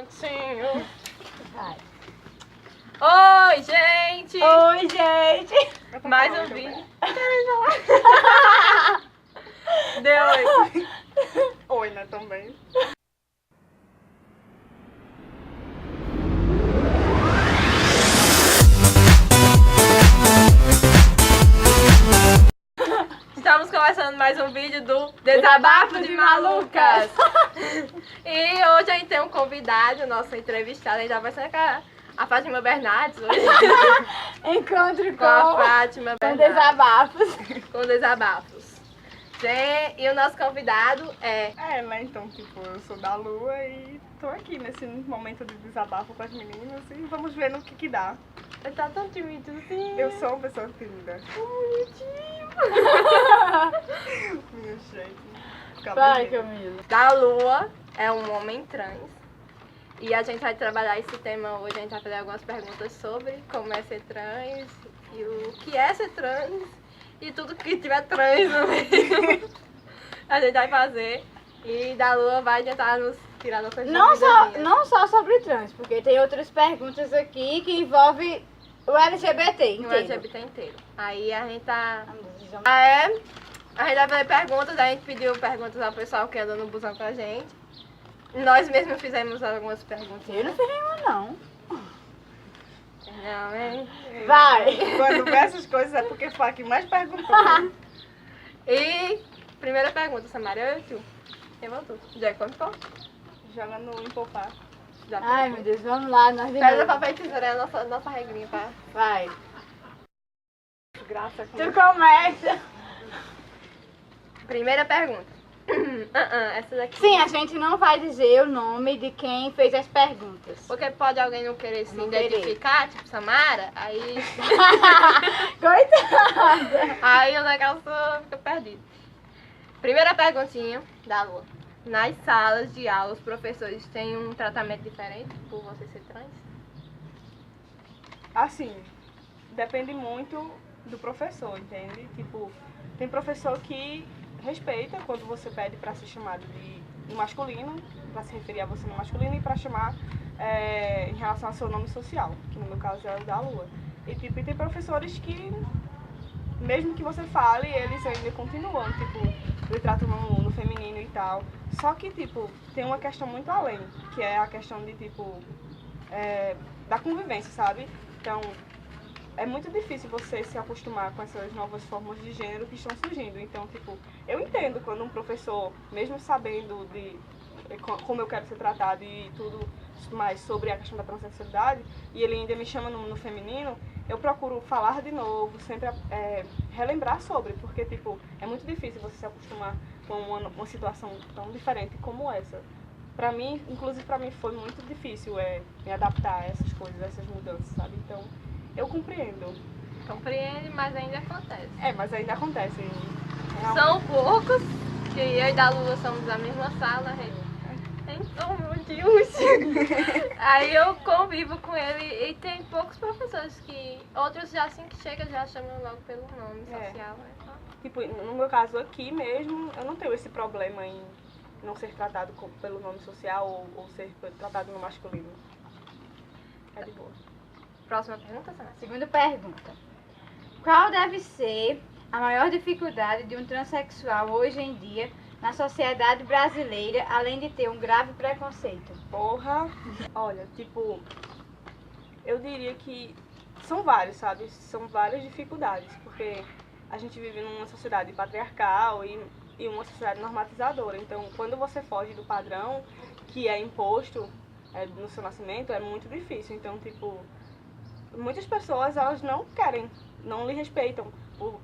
Pontinho. Vai. Oi, gente! Oi, gente! Mais um vídeo. Deu oi. Oi, né, também. Estamos começando mais um vídeo do Desabafo de Malucas. E hoje a gente tem um convidado, nosso entrevistado. A gente tá conversando com a Fátima Bernardes hoje. Encontro Com a Fátima com Bernardes. desabafos. Com desabafos. E o nosso convidado é... Né, então, tipo, eu sou da Lua e tô aqui nesse momento de desabafo com as meninas e vamos ver no que dá. Ele tá tão timidozinho. Eu sou uma pessoa tímida. Bonitinho. Minha gente. Vai, Camila. Da Lua é um homem trans. E a gente vai trabalhar esse tema hoje. A gente vai fazer algumas perguntas sobre como é ser trans e o que é ser trans e tudo que tiver trans no meio. A gente vai fazer. E da Lua vai tentar nos tirar nossas dúvidas. Não só sobre trans, porque tem outras perguntas aqui que envolvem o LGBT O inteiro. LGBT inteiro. Aí a gente tá... A gente vai fazer perguntas. A gente pediu perguntas ao pessoal que anda no busão com a gente. Nós mesmos fizemos algumas perguntas. Eu não fiz nenhuma, não. Não, hein? Vai. Quando vê essas coisas é porque foi a que mais perguntou. E primeira pergunta, Samara, eu e tu. Quem voltou? Já contou? Joga no empopar. Já Ai, meu Deus, vamos lá, nós Pedra, vamos. papel e tesoura é a nossa regrinha, tá? Vai. Graça com Tu começa. Primeira pergunta. Essa daqui. Sim, a gente não vai dizer o nome de quem fez as perguntas. Porque pode alguém não querer se Não querer. identificar, tipo Samara, aí... Coitada. Aí o negócio fica perdido. Primeira perguntinha da Lua. Nas salas de aula, os professores têm um tratamento diferente por você ser trans? Assim, depende muito do professor, entende? Tipo, tem professor que respeita quando você pede pra ser chamado de masculino, pra se referir a você no masculino, e pra chamar em relação ao seu nome social, que no meu caso é o da Lua. E tipo, e tem professores que, mesmo que você fale, eles ainda continuam, tipo, lhe tratam no feminino e tal. Só que, tipo, tem uma questão muito além, que é a questão de, tipo, da convivência, sabe? Então, é muito difícil você se acostumar com essas novas formas de gênero que estão surgindo. Então, tipo, eu entendo quando um professor, mesmo sabendo de como eu quero ser tratado e tudo mais sobre a questão da transexualidade, e ele ainda me chama no feminino, eu procuro falar de novo, sempre relembrar sobre, porque, tipo, é muito difícil você se acostumar com uma situação tão diferente como essa. Pra mim, inclusive pra mim, foi muito difícil me adaptar a essas coisas, a essas mudanças, sabe? Então, eu compreendo. Compreende, mas ainda acontece. Mas ainda acontece. São poucos, que eu e da Lua somos da mesma sala. Então, meu Deus. Aí eu convivo com ele e tem poucos professores que... Outros já assim que chega já chamam logo pelo nome social. Né? Tipo, no meu caso aqui mesmo, eu não tenho esse problema em não ser tratado pelo nome social ou ser tratado no masculino. É de boa. Próxima pergunta, Samara. Segunda pergunta. Qual deve ser a maior dificuldade de um transexual hoje em dia na sociedade brasileira, além de ter um grave preconceito? Porra! Olha, tipo, eu diria que são vários, sabe? São várias dificuldades, porque a gente vive numa sociedade patriarcal e uma sociedade normatizadora. Então, quando você foge do padrão que é imposto no seu nascimento, é muito difícil. Então, tipo, muias pessoas, elas não querem, não lhe respeitam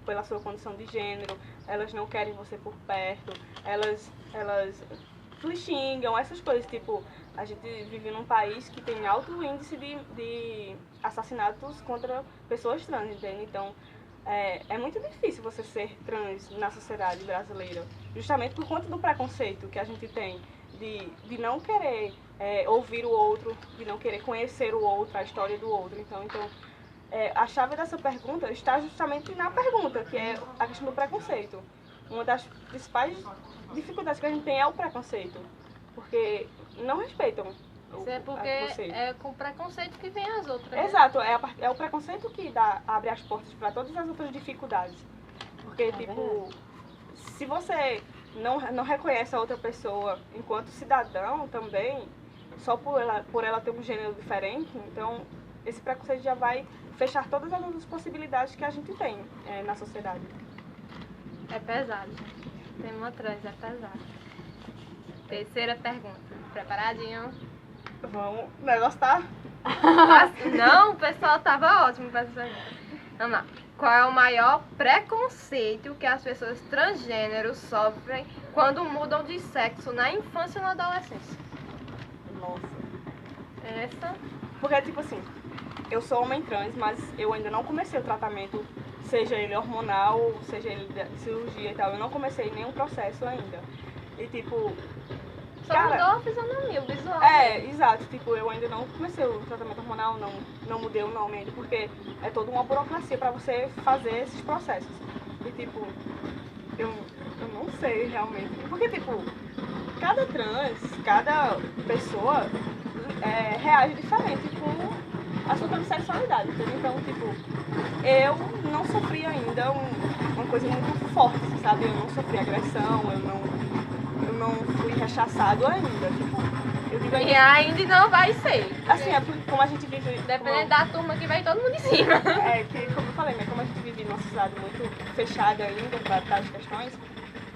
pela sua condição de gênero, elas não querem você por perto, elas lhe xingam, essas coisas. Tipo, a gente vive num país que tem alto índice de assassinatos contra pessoas trans, entende? Então, é muito difícil você ser trans na sociedade brasileira, justamente por conta do preconceito que a gente tem de não querer ouvir o outro, de não querer conhecer o outro, a história do outro. Então a chave dessa pergunta está justamente na pergunta, que é a questão do preconceito. Uma das principais dificuldades que a gente tem é o preconceito, porque não respeitam Isso é porque é com preconceito que vem as outras. Exato, é o preconceito que abre as portas para todas as outras dificuldades. Porque, tipo, se você não reconhece a outra pessoa enquanto cidadão também, só por ela ter um gênero diferente, então esse preconceito já vai fechar todas as outras possibilidades que a gente tem na sociedade. É pesado, gente. Tema trans é pesado. Terceira pergunta. Preparadinho? Vamos, o negócio tá... Não, o pessoal tava ótimo pra essa pergunta. Vamos lá. Qual é o maior preconceito que as pessoas transgêneros sofrem quando mudam de sexo na infância e na adolescência? Nossa. Essa? Porque, tipo assim, eu sou homem trans, mas eu ainda não comecei o tratamento, seja ele hormonal, seja ele de cirurgia e tal. Eu não comecei nenhum processo ainda. E, tipo... Só cara, mudou a fisionomia, o visual. Exato. Tipo, eu ainda não comecei o tratamento hormonal, não mudei o nome ainda, porque é toda uma burocracia pra você fazer esses processos. E, tipo, eu não sei realmente. Porque, tipo, cada trans, cada pessoa reage diferente com a sua transexualidade, entendeu? Então, tipo, eu não sofri ainda uma coisa muito forte, sabe? Eu não sofri agressão, eu não fui rechaçado ainda, tipo, eu digo E ainda não vai ser. assim, é porque como a gente vive... Dependendo da turma que vai todo mundo em cima. Que, como eu falei, né, como a gente vive numa sociedade muito fechada ainda para tais questões,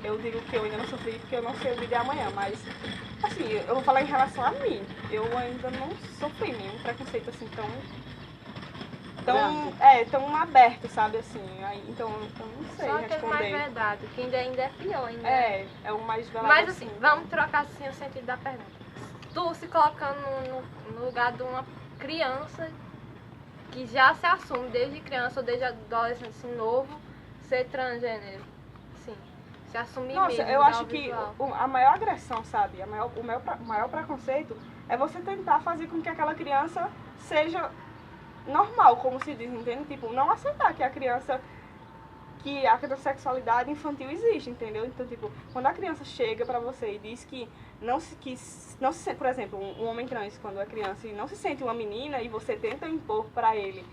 eu digo que eu ainda não sofri porque eu não sei o dia de amanhã, mas, assim, eu vou falar em relação a mim, eu ainda não sofri nenhum preconceito, assim, tão aberto, sabe, assim, aí, então eu não sei Só aquele responder. mais vedado, que ainda é pior ainda. É o mais velado. Mas assim, vamos trocar assim o sentido da pergunta. Tu se colocando no lugar de uma criança que já se assume desde criança ou desde adolescente assim, novo, ser transgênero. Sim, se assumir Nossa, mesmo. eu acho que visual. a maior agressão, sabe, o maior preconceito é você tentar fazer com que aquela criança seja normal, como se diz, entende? Tipo, não aceitar que a heterossexualidade infantil existe, entendeu? Então, tipo, quando a criança chega pra você e diz que não se sente, por exemplo, um homem trans, quando é criança e não se sente uma menina e você tenta impor pra ele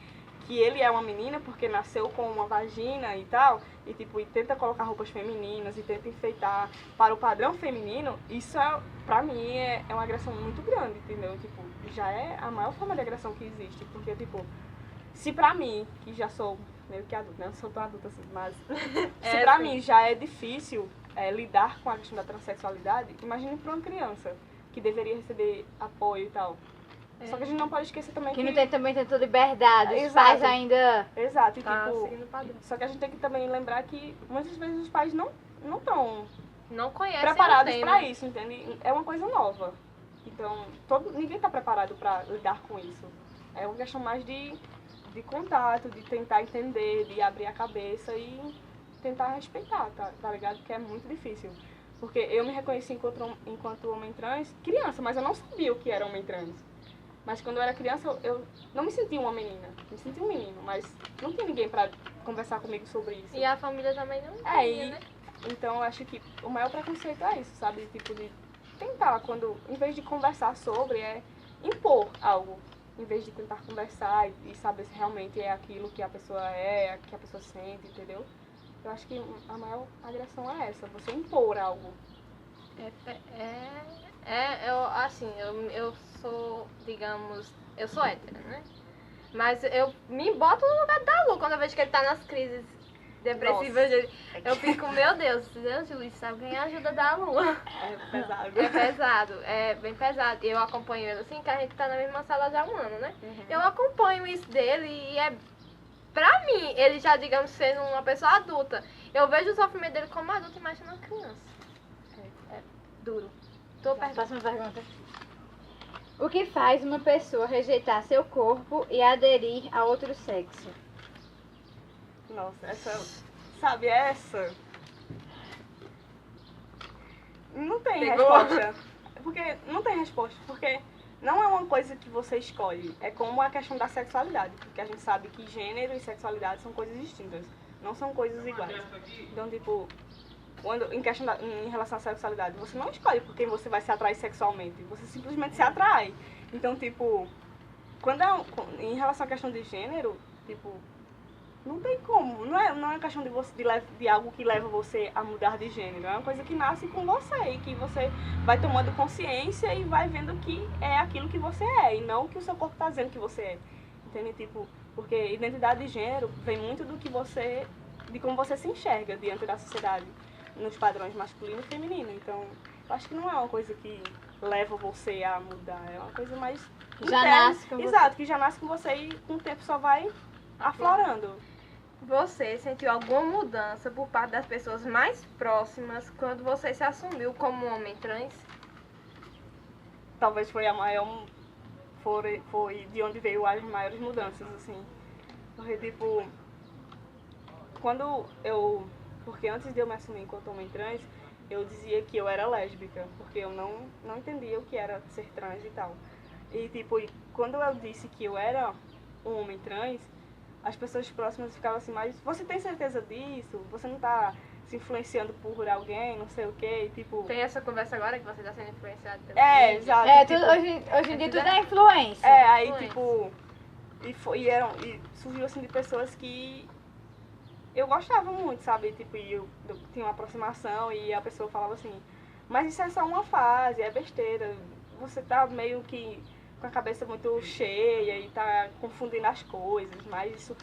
que ele é uma menina porque nasceu com uma vagina e tal, e tipo, e tenta colocar roupas femininas e tenta enfeitar para o padrão feminino, isso pra mim é uma agressão muito grande, entendeu? Tipo, já é a maior forma de agressão que existe, porque tipo, se pra mim, que já sou meio que adulta, né? Eu não sou tão adulta assim, mas se pra mim já é difícil lidar com a questão da transexualidade, imagine pra uma criança que deveria receber apoio e tal. Só que a gente não pode esquecer também Que não tem também tanta liberdade, os Exato. pais ainda... Exato, e Tá tipo, seguindo o padrão. só que a gente tem que também lembrar que muitas vezes os pais não estão Não conhece preparados o tema. pra isso, entende? É uma coisa nova. Então, ninguém tá preparado pra lidar com isso. É uma questão mais de contato, de tentar entender, de abrir a cabeça e tentar respeitar, tá ligado? Que é muito difícil. Porque eu me reconheci enquanto homem trans, criança, mas eu não sabia o que era homem trans. Mas quando eu era criança, eu não me sentia uma menina, me sentia um menino, mas não tinha ninguém pra conversar comigo sobre isso. E a família também não tinha, né? Então eu acho que o maior preconceito é isso, sabe? Tipo, de tentar, em vez de conversar sobre, impor algo. Em vez de tentar conversar e saber se realmente é aquilo que a pessoa que a pessoa sente, entendeu? Eu acho que a maior agressão é essa, você impor algo. Eu sou, digamos, eu sou hétera, né? Mas eu me boto no lugar da Lu quando eu vejo que ele tá nas crises depressivas dele. Eu fico, meu Deus, Luiz, sabe quem ajuda da Lu? É pesado. É pesado, é bem pesado. Eu acompanho ele assim, que a gente tá na mesma sala já há um ano, né? Uhum. Eu acompanho isso dele e pra mim, ele já, digamos, sendo uma pessoa adulta, eu vejo o sofrimento dele como adulto, imagina uma criança. É duro. Tô perguntando. Próxima pergunta. O que faz uma pessoa rejeitar seu corpo e aderir a outro sexo? Nossa, essa... Não tem Pegou? resposta. Porque não tem resposta, porque não é uma coisa que você escolhe. É como a questão da sexualidade, porque a gente sabe que gênero e sexualidade são coisas distintas. Não são coisas iguais. Então, tipo, quando, em relação à sexualidade, você não escolhe por quem você vai se atrair sexualmente. Você simplesmente se atrai. Então, tipo, em relação à questão de gênero, tipo, não tem como. Não é uma questão de algo que leva você a mudar de gênero. É uma coisa que nasce com você e que você vai tomando consciência e vai vendo que é aquilo que você é e não o que o seu corpo está dizendo que você é. Entende? Tipo, porque identidade de gênero vem muito de como você se enxerga diante da sociedade, nos padrões masculino e feminino. Então, eu acho que não é uma coisa que leva você a mudar. É uma coisa mais Já interna. nasce com você. Exato, que já nasce com você e com o tempo só vai aflorando. Você sentiu alguma mudança por parte das pessoas mais próximas quando você se assumiu como um homem trans? Talvez foi a maior. Foi de onde veio as maiores mudanças, assim. Porque, tipo. Porque antes de eu me assumir enquanto homem trans, eu dizia que eu era lésbica. Porque eu não entendia o que era ser trans e tal. E, tipo, quando eu disse que eu era um homem trans, as pessoas próximas ficavam assim, mas você tem certeza disso? Você não tá se influenciando por alguém, não sei o quê, tipo... Tem essa conversa agora que você tá sendo influenciado pela É, mídia? exato. Tudo, tipo, hoje em dia tudo é influência. aí Influência. tipo... E surgiu assim de pessoas que eu gostava muito, sabe? Tipo, eu tinha uma aproximação e a pessoa falava assim, mas isso é só uma fase, é besteira. Você tá meio que com a cabeça muito cheia e tá confundindo as coisas, mas isso...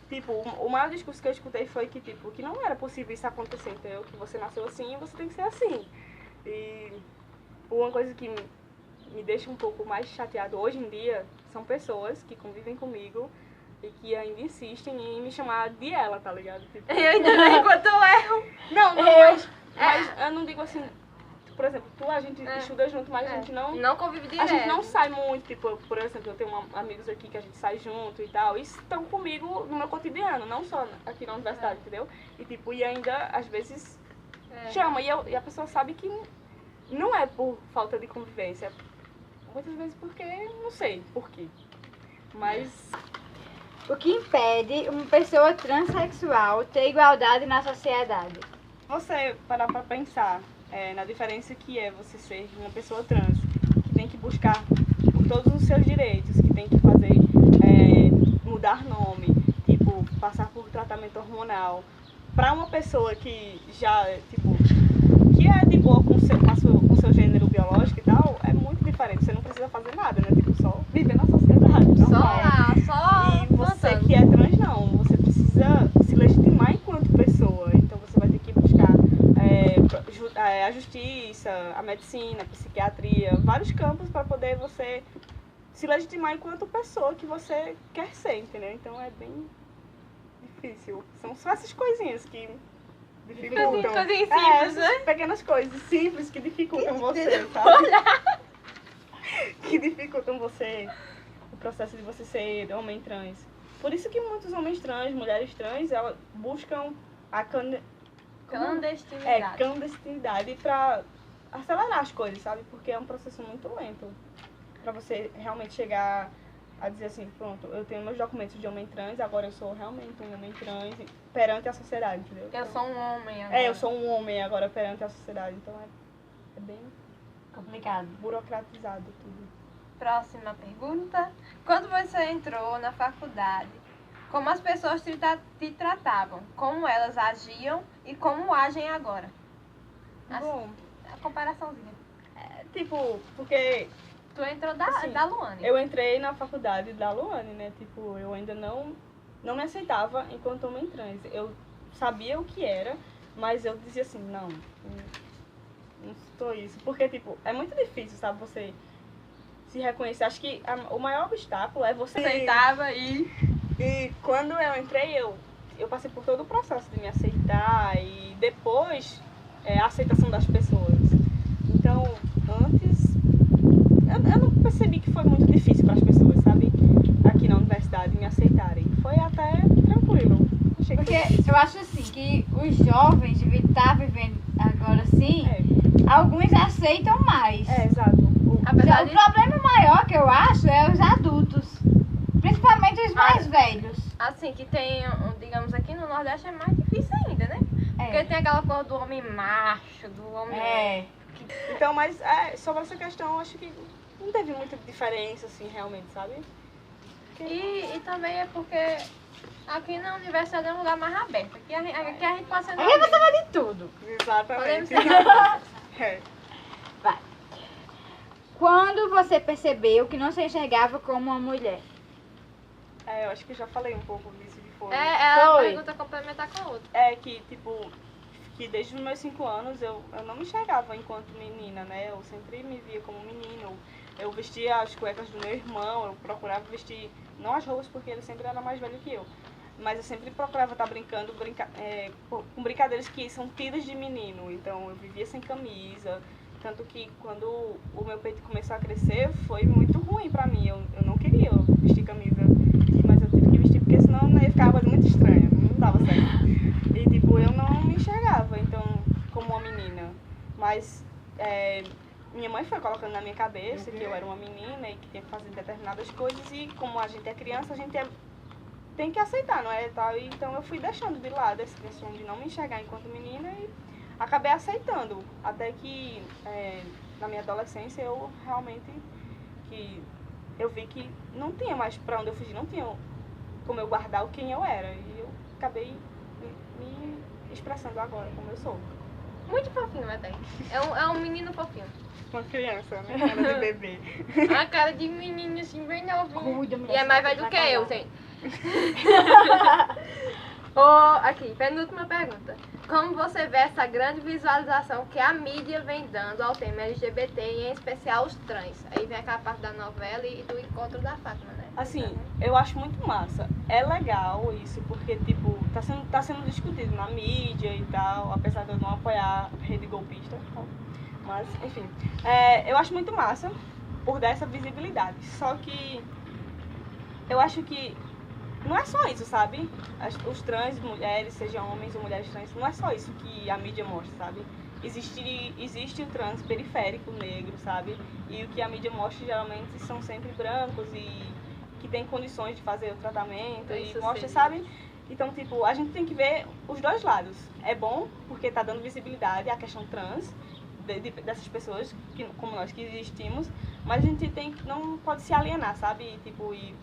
Tipo, o maior discurso que eu escutei foi que, tipo, que não era possível isso acontecer, entendeu? Que você nasceu assim e você tem que ser assim. E uma coisa que me deixa um pouco mais chateado hoje em dia são pessoas que convivem comigo e que ainda insistem em me chamar de ela, tá ligado? Tipo, Eu ainda não enquanto eu erro. não, mas eu não digo assim... Por exemplo, a gente estuda junto, mas a gente Não convive direto. a gente não sai muito, tipo, por exemplo, eu tenho amigos aqui que a gente sai junto e tal, e estão comigo no meu cotidiano, não só aqui na universidade, entendeu? E tipo, e ainda, às vezes, chama, e a pessoa sabe que não é por falta de convivência, muitas vezes porque, não sei por quê, mas... O que impede uma pessoa transexual ter igualdade na sociedade? Você parar pra pensar na diferença que é você ser uma pessoa trans, que tem que buscar por todos os seus direitos, que tem que fazer, mudar nome, tipo, passar por tratamento hormonal, pra uma pessoa que já, tipo, que é de boa com seu gênero biológico e tal, é muito diferente. Você não precisa fazer nada, né? Tipo, só viver na sociedade. Só E você plantando. que é trans, não. Você precisa se legitimar enquanto pessoa. Então você vai ter que buscar a justiça, a medicina, a psiquiatria, vários campos para poder você se legitimar enquanto pessoa que você quer ser, entendeu? Então é bem difícil. São só essas coisinhas que dificultam. Coisinhas simples, né? Essas pequenas coisas simples que dificultam você, sabe? Que dificultam você, o processo de você ser homem trans. Por isso que muitos homens trans, mulheres trans, elas buscam a clandestinidade pra acelerar as coisas, sabe? Porque é um processo muito lento pra você realmente chegar a dizer assim, pronto, eu tenho meus documentos de homem trans, agora eu sou realmente um homem trans perante a sociedade, entendeu? Eu sou um homem agora. Eu sou um homem agora perante a sociedade, então é bem Complicado. burocratizado tudo. Próxima pergunta. Quando você entrou na faculdade, como as pessoas te tratavam? Como elas agiam e como agem agora? Bom, A comparaçãozinha. tipo, porque Tu entrou Assim, da Luane. eu entrei na faculdade da Luane, né? Tipo, eu ainda não me aceitava enquanto homem trans. Eu sabia o que era, mas eu dizia assim, não sou isso. Porque, tipo, é muito difícil, sabe, você se reconhecer. Acho que o maior obstáculo é você... Aceitava e quando eu entrei, eu passei por todo o processo de me aceitar e depois a aceitação das pessoas. Então, antes, eu não percebi que foi muito difícil para as pessoas, sabe? Aqui na universidade me aceitarem. Foi até tranquilo. Achei que Porque foi difícil. eu acho assim que os jovens devem estar vivendo agora assim, alguns aceitam mais. Exato. apesar O de, problema maior que eu acho é os adultos, principalmente os mais velhos. assim, que tem, digamos, aqui no Nordeste é mais difícil ainda, né? Porque tem aquela coisa do homem macho, do homem... Então, mas sobre essa questão, eu acho que não teve muita diferença, assim, realmente, sabe? E também é porque aqui na universidade é um lugar mais aberto. Aqui a gente pode ser... Aí você vai de tudo. Podemos Exatamente. ser É. Vai. Quando você percebeu que não se enxergava como uma mulher? Eu acho que eu já falei um pouco disso de fora. É a Foi. pergunta complementar com a outra. É que, tipo, que desde os meus 5 anos eu não me enxergava enquanto menina, né? Eu sempre me via como menino. Eu vestia as cuecas do meu irmão, eu procurava vestir, não as roupas porque ele sempre era mais velho que eu, mas eu sempre procurava estar brincando com brincadeiras que são tidas de menino. Então eu vivia sem camisa, tanto que quando o meu peito começou a crescer foi muito ruim pra mim. Eu não queria vestir camisa, mas eu tive que vestir porque senão ia ficar uma coisa muito estranha, não dava certo. E tipo, eu não me enxergava, então, como uma menina. Mas minha mãe foi colocando na minha cabeça que eu era uma menina e que tinha que fazer determinadas coisas, e como a gente é criança, a gente tem que aceitar, não é? Tal. Então eu fui deixando de lado essa questão de não me enxergar enquanto menina e acabei aceitando. Até que na minha adolescência eu realmente eu vi que não tinha mais pra onde eu fugir, não tinha como eu guardar quem eu era. E eu acabei me expressando agora como eu sou. Muito fofinho até. É um menino fofinho. Uma criança, né? Cara de bebê. A cara de menino assim, bem novinho. Cuida, mulher, E é mais você velho vai do que eu, cagar. gente. Aqui, penúltima pergunta. Como você vê essa grande visualização que a mídia vem dando ao tema LGBT e em especial os trans? Aí vem aquela parte da novela e do encontro da Fátima, né? Assim, eu acho muito massa. É legal isso, porque, tipo, tá sendo discutido na mídia e tal, apesar de eu não apoiar a rede golpista. Mas, enfim, eu acho muito massa por dar essa visibilidade. Só que eu acho que não é só isso, sabe? Os trans, mulheres, sejam homens ou mulheres trans, não é só isso que a mídia mostra, sabe? Existe o trans periférico negro, sabe? E o que a mídia mostra geralmente são sempre brancos e que tem condições de fazer o tratamento e mostra, sabe? Então, tipo, a gente tem que ver os dois lados. É bom porque tá dando visibilidade à questão trans, dessas pessoas como nós que existimos, mas a gente não pode se alienar, sabe? E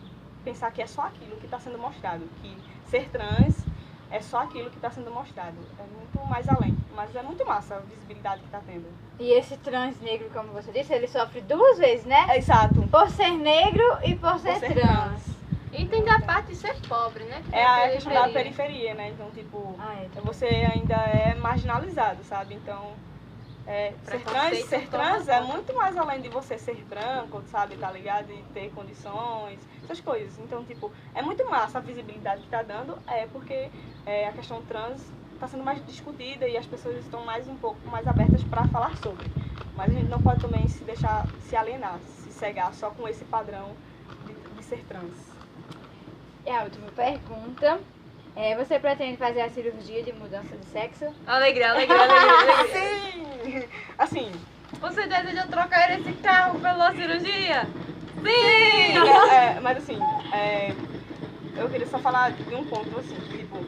pensar que é só aquilo que está sendo mostrado, que ser trans é só aquilo que está sendo mostrado. É muito mais além, mas é muito massa a visibilidade que está tendo. E esse trans negro, como você disse, ele sofre duas vezes, né? Exato. Por ser negro e por ser trans. E tem da parte de ser pobre, né? É a questão da periferia, né? Então, tipo, você ainda é marginalizado, sabe? Então, ser trans é muito mais além de você ser branco, sabe? Tá ligado? E ter condições, essas coisas. Então, tipo, é muito massa a visibilidade que tá dando, porque a questão trans tá sendo mais discutida e as pessoas estão um pouco mais abertas para falar sobre. Mas a gente não pode também se deixar se alienar, se cegar só com esse padrão de ser trans. E a última pergunta. Você pretende fazer a cirurgia de mudança de sexo? Alegria. Sim! Assim... Você deseja trocar esse carro pela cirurgia? Sim! Mas assim, eu queria só falar de um ponto, assim, tipo...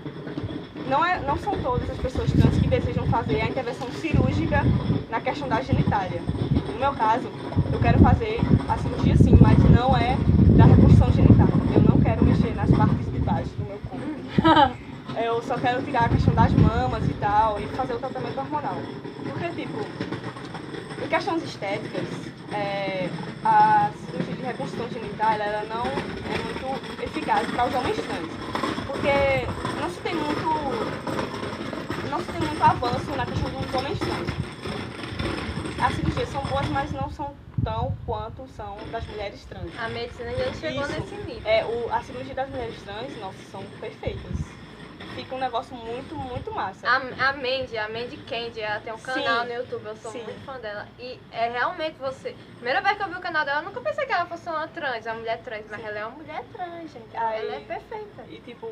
Não são todas as pessoas trans que desejam fazer a intervenção cirúrgica na questão da genitália. No meu caso, eu quero fazer a cirurgia sim, mas não é da reconstrução genital. Eu não quero mexer nas partes de baixo do meu corpo. Eu só quero tirar a questão das mamas e tal, e fazer o tratamento hormonal. Porque, tipo, em questões estéticas, a cirurgia de reconstrução genital, ela não é muito eficaz para os homens trans. Porque não se tem muito avanço na questão dos homens trans. As cirurgias são boas, mas não são tão quanto são das mulheres trans. A medicina já chegou nesse nível. A cirurgia das mulheres trans, nossa, são perfeitas. Fica um negócio muito, muito massa. A Mandy Candy, ela tem um canal no YouTube, eu sou muito fã dela. E é realmente você... Primeira vez que eu vi o canal dela, eu nunca pensei que ela fosse uma mulher trans, mas ela é uma mulher trans, gente. Ela é perfeita. E tipo,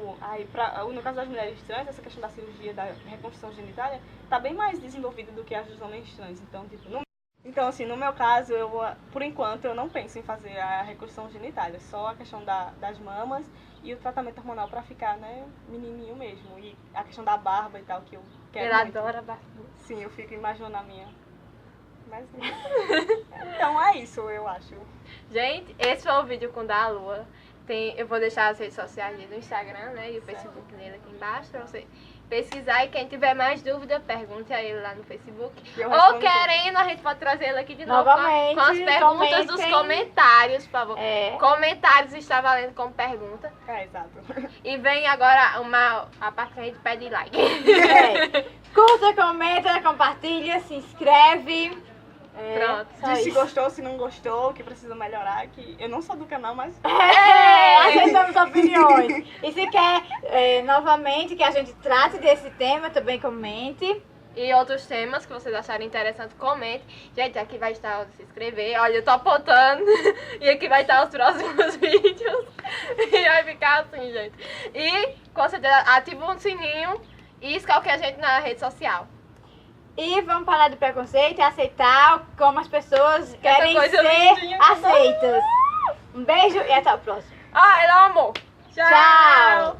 no caso das mulheres trans, essa questão da cirurgia da reconstrução genitália tá bem mais desenvolvida do que as dos homens trans. Então, assim, no meu caso, por enquanto, eu não penso em fazer a reconstrução genitália, só a questão das mamas e o tratamento hormonal pra ficar, né, menininho mesmo. E a questão da barba e tal, que eu quero Ele muito. adora barulho. Sim, eu fico imaginando a minha. Mas, então é isso, eu acho. Gente, esse foi o vídeo com o da Lua. Eu vou deixar as redes sociais dele no Instagram, né? E o Facebook dele aqui embaixo pra você pesquisar. E quem tiver mais dúvida, pergunte a ele lá no Facebook. Eu Ou respondo querendo, a gente pode trazer ele aqui de novo Novamente, com as perguntas dos comentem. comentários, por favor. É. Comentários está valendo como pergunta. tudo. É, exato. E vem agora a parte que a gente pede like. É. Curta, comenta, compartilha, se inscreve. Pronto. Só Diz se isso. gostou, se não gostou, que precisa melhorar. Que eu não sou do canal, mas Aceitamos opiniões. E se quer, novamente, que a gente trate desse tema, também comente. E outros temas que vocês acharem interessante, comente. Gente, aqui vai estar o se inscrever. Olha, eu tô apontando. E aqui vai estar os próximos vídeos. E vai ficar assim, gente. E, com certeza, ativa o sininho e escalque a gente na rede social. E vamos parar do preconceito e aceitar como as pessoas querem coisa ser lindinha que aceitas. Um beijo e até o próximo. Ah, ele é um amor. Tchau.